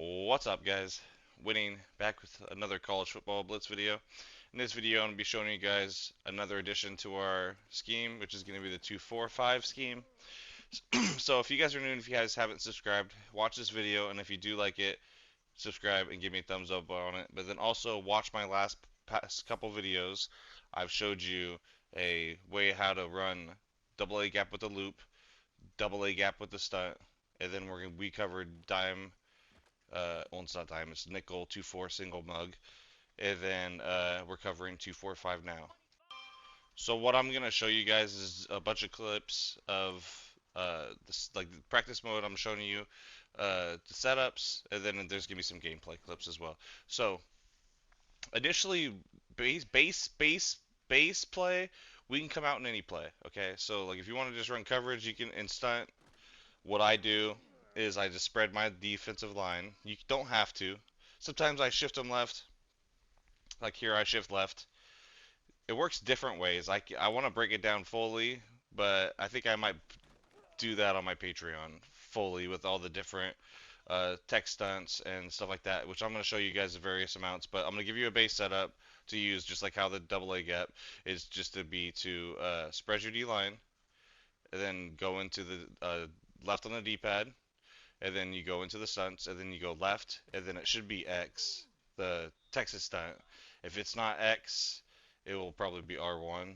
What's up, guys? Winning back with another college football blitz video. In this video, I'm going to be showing you guys another addition to our scheme, which is going to be the 2-4-5 scheme. So if you guys are new and if you guys haven't subscribed, watch this video, and if you do like it, subscribe and give me a thumbs up on it. But then also watch my past couple videos. I've showed you a way how to run double A gap with the loop, double A gap with the stunt, and then we covered dime, well, it's not dime, it's nickel 2-4 single mug, and then we're covering 2-4-5 now. So what I'm gonna show you guys is a bunch of clips of this, like the practice mode. I'm showing you the setups, and then there's gonna be some gameplay clips as well. So initially, base play, we can come out in any play. Okay, so like if you want to just run coverage, you can in stunt. What I do is I just spread my defensive line. You don't have to. Sometimes I shift them left. Like here, I shift left. It works different ways. I want to break it down fully, but I think I might do that on my Patreon fully with all the different tech stunts and stuff like that, which I'm going to show you guys the various amounts. But I'm going to give you a base setup to use, just like how the double A gap is, just to be to spread your D line, and then go into the left on the D-pad, and then you go into the stunts, and then you go left, and then it should be X, the Texas stunt. If it's not X, it will probably be R1,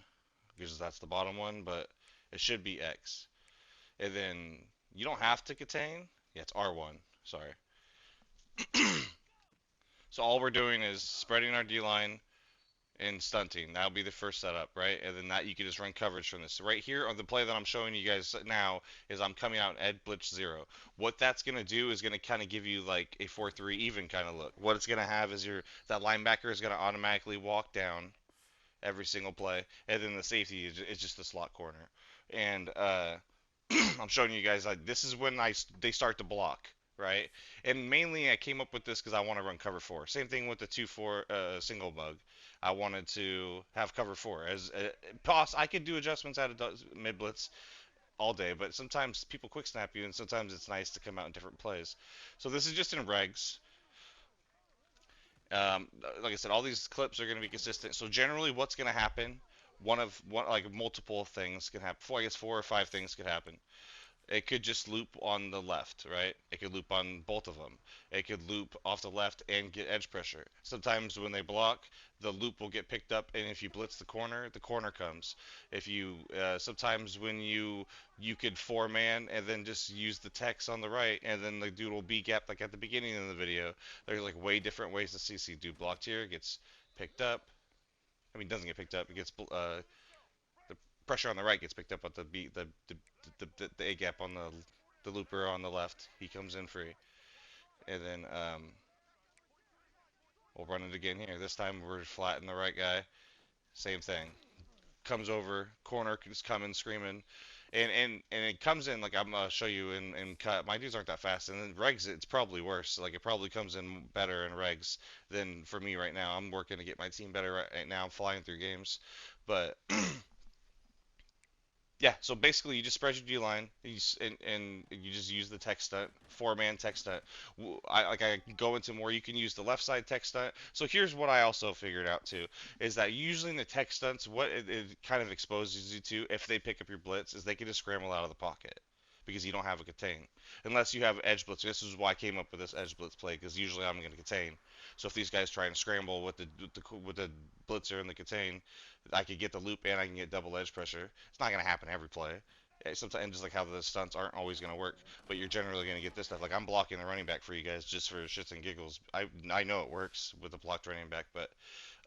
because that's the bottom one, but it should be X. And then you don't have to contain. Yeah, it's R1. Sorry. So all we're doing is spreading our D line and stunting. That'll be the first setup, right? And then that you can just run coverage from this. So right here on the play that I'm showing you guys now is I'm coming out Ed Blitz 0. What that's going to do is going to kind of give you like a 4-3 even kind of look. What it's going to have is that linebacker is going to automatically walk down every single play, and then the safety is just the slot corner. And I'm showing you guys like this is when they start to block, right? And mainly I came up with this because I want to run cover four. Same thing with the 2-4 single bug. I wanted to have cover four as I could do adjustments out of mid blitz all day, but sometimes people quick snap you, and sometimes it's nice to come out in different plays. So this is just in regs. Like I said, all these clips are going to be consistent. So generally, what's going to happen? One like multiple things can happen. I guess 4 or 5 things could happen. It could just loop on the left, right? It could loop on both of them. It could loop off the left and get edge pressure. Sometimes when they block, the loop will get picked up, and if you blitz the corner comes. If you sometimes when you could four-man and then just use the text on the right, and then the dude will be gap like at the beginning of the video. There's like way different ways to see. See, dude blocked here, gets picked up. I mean, doesn't get picked up. It gets the pressure on the right gets picked up at the A gap on the looper on the left. He comes in free, and then we'll run it again here. This time we're flatting the right guy. Same thing. Comes over, corner is coming screaming, and it comes in like I'm gonna show you in cut. My dudes aren't that fast, and then regs it's probably worse. Like it probably comes in better in regs than for me right now. I'm working to get my team better right now. I'm flying through games, but yeah, so basically you just spread your D line and you just use the tech stunt, four-man tech stunt. I go into more. You can use the left side tech stunt. So here's what I also figured out too is that usually in the tech stunts, what it kind of exposes you to if they pick up your blitz is they can just scramble out of the pocket because you don't have a contain unless you have edge blitz. This is why I came up with this edge blitz play because usually I'm going to contain. So if these guys try and scramble with the blitzer and the contain, I could get the loop and I can get double edge pressure. It's not going to happen every play. Sometimes just like how the stunts aren't always going to work, but you're generally going to get this stuff. Like I'm blocking the running back for you guys just for shits and giggles. I know it works with the blocked running back, but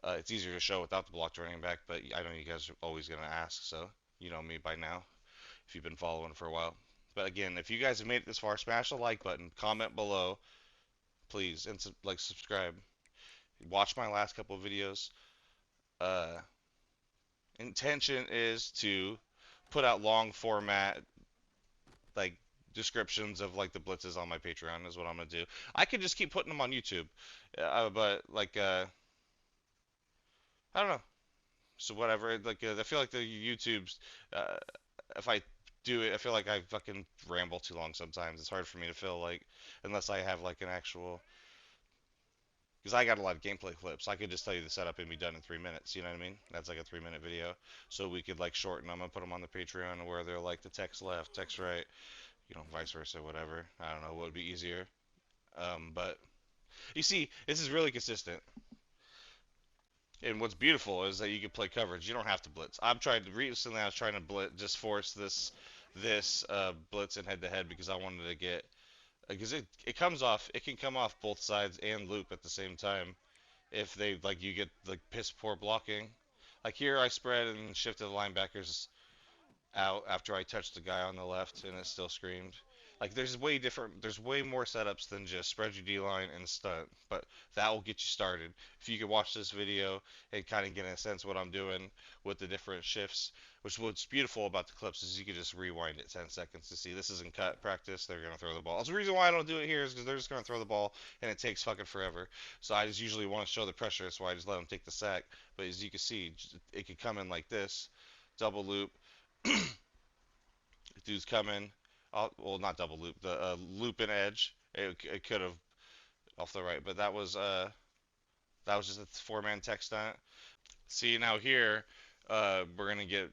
it's easier to show without the blocked running back. But I know you guys are always going to ask, so you know me by now if you've been following for a while. But again, if you guys have made it this far, smash the like button, comment below, please, and like subscribe. Watch my last couple of videos. Uh, Intention is to put out long format like descriptions of like the blitzes on my Patreon is what I'm gonna do. I could just keep putting them on YouTube, but like I don't know. So whatever. Like I feel like the YouTube's if I do it. I feel like I fucking ramble too long sometimes. It's hard for me to feel like, unless I have like an actual, because I got a lot of gameplay clips. I could just tell you the setup and be done in 3 minutes. You know what I mean? That's like a 3 minute video. So we could like shorten them and put them on the Patreon where they're like the text left, text right, vice versa, whatever. I don't know what would be easier. But you see, this is really consistent. And what's beautiful is that you can play coverage. You don't have to blitz. I'm trying to recently. I was trying to blitz, just force this blitz in head to head because I wanted to get because it comes off. It can come off both sides and loop at the same time if they like you get like piss poor blocking. Like here, I spread and shifted the linebackers out after I touched the guy on the left, and it still screamed. Like there's way more setups than just spread your D line and stunt, but that will get you started. If you could watch this video and kind of get a sense of what I'm doing with the different shifts, which what's beautiful about the clips is you can just rewind it 10 seconds to see this isn't cut practice. They're gonna throw the ball. That's the reason why I don't do it here is because they're just gonna throw the ball and it takes fucking forever. So I just usually want to show the pressure. That's why I just let them take the sack. But as you can see, it could come in like this, double loop. Dude's coming. Well, not double loop. The loop and edge. It could have off the right, but that was just a four-man tech stunt. See now here, we're gonna get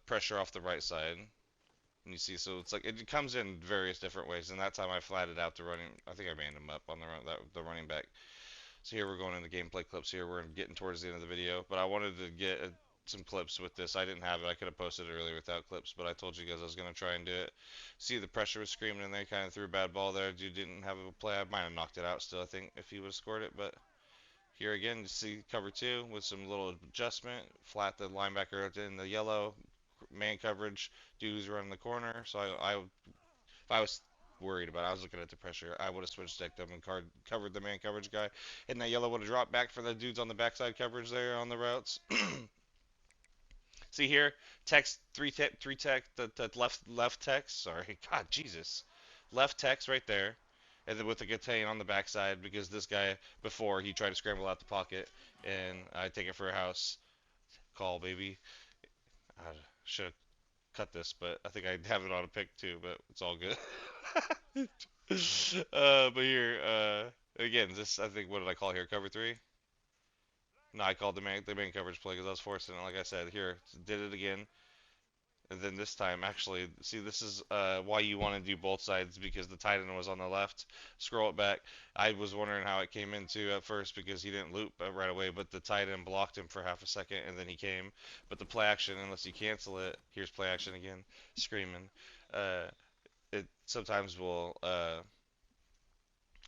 pressure off the right side. And you see, so it's like it comes in various different ways. And that time I flatted out the running. I think I manned him up on the running back. So here we're going into gameplay clips here. We're getting towards the end of the video, but I wanted to get some clips with this. I didn't have it. I could have posted it earlier without clips, but I told you guys I was going to try and do it. See, the pressure was screaming and they kind of threw a bad ball there. Dude didn't have a play. I might have knocked it out still, I think, if he would have scored it, but here again, you see cover two with some little adjustment. Flat the linebacker in the yellow, man coverage. Dude who's running the corner. So if I was worried about it, I was looking at the pressure. I would have switched decked them and covered the man coverage guy. And that yellow would have dropped back for the dudes on the backside coverage there on the routes. See here, text three tech the left text. Sorry, God Jesus, left text right there, and then with the contain on the backside because this guy before he tried to scramble out the pocket, and I take it for a house call, baby. I should have cut this, but I think I have it on a pick too, but it's all good. But here, again, this I think what did I call here? Cover three? No, I called the main coverage play because I was forcing it. Like I said, here did it again, and then this time actually, see this is why you want to do both sides because the tight end was on the left. Scroll it back. I was wondering how it came into at first because he didn't loop right away, but the tight end blocked him for half a second and then he came. But the play action, unless you cancel it, here's play action again, screaming. Uh, it sometimes will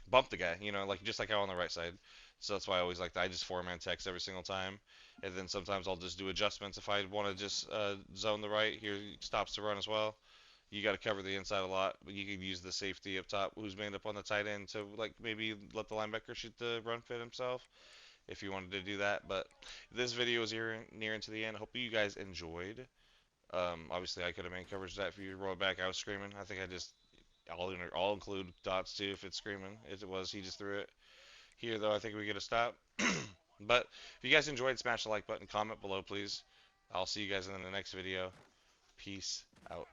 bump the guy, like just like how on the right side. So that's why I always like that. I just four-man text every single time, and then sometimes I'll just do adjustments if I want to just zone the right. Here stops the run as well. You got to cover the inside a lot, but you can use the safety up top, who's manned up on the tight end, to like maybe let the linebacker shoot the run fit himself if you wanted to do that. But this video is near into the end. I hope you guys enjoyed. Obviously, I could have made coverage of that if you roll it back. I was screaming. I think I just I'll include dots too if it's screaming. It was. He just threw it. Here, though, I think we get a stop. But if you guys enjoyed, smash the like button, comment below, please. I'll see you guys in the next video. Peace out.